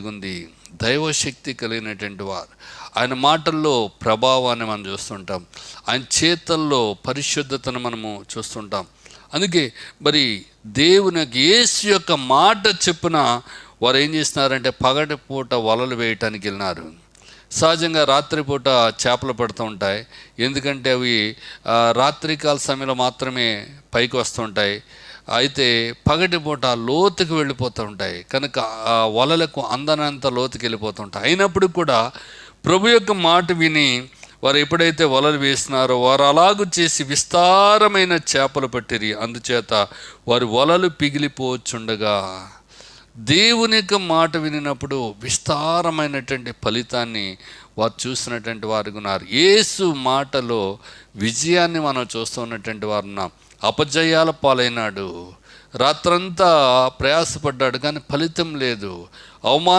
ఉంది. దైవశక్తి కలిగినటువంటి వారు. ఆయన మాటల్లో ప్రభావాన్ని మనం చూస్తుంటాం. ఆయన చేతల్లో పరిశుద్ధతను మనము చూస్తుంటాం. అందుకే మరి దేవునికి యేసు యొక్క మాట చెప్పున వారు ఏం చేస్తున్నారంటే పగటిపూట వలలు వేయటానికి వెళ్ళినారు. సహజంగా రాత్రిపూట చేపలు పడుతూ ఉంటాయి. ఎందుకంటే అవి రాత్రికాల సమయంలో మాత్రమే పైకి వస్తుంటాయి. అయితే పగటిపూట లోతుకి వెళ్ళిపోతూ ఉంటాయి కనుక ఆ వలలకు అందనంత లోతుకి వెళ్ళిపోతుంటాయి. అయినప్పుడు కూడా ప్రభు యొక్క మాట విని వారు ఎప్పుడైతే వలలు వేస్తున్నారో వారు అలాగూ చేసి విస్తారమైన చేపలు పట్టిరి. అందుచేత వారి వలలు పిగిలిపోవచ్చుండగా దేవుని యొక్క మాట వినినప్పుడు విస్తారమైనటువంటి ఫలితాన్ని వారు చూసినటువంటి వారు ఉన్నారు. యేసు మాటలో విజయాన్ని మనం చూస్తున్నటువంటి వారు ఉన్నాం. అపజయాల పాలైనాడు, రాత్రంతా ప్రయాసపడ్డాడు కానీ ఫలితం లేదు, అవమానం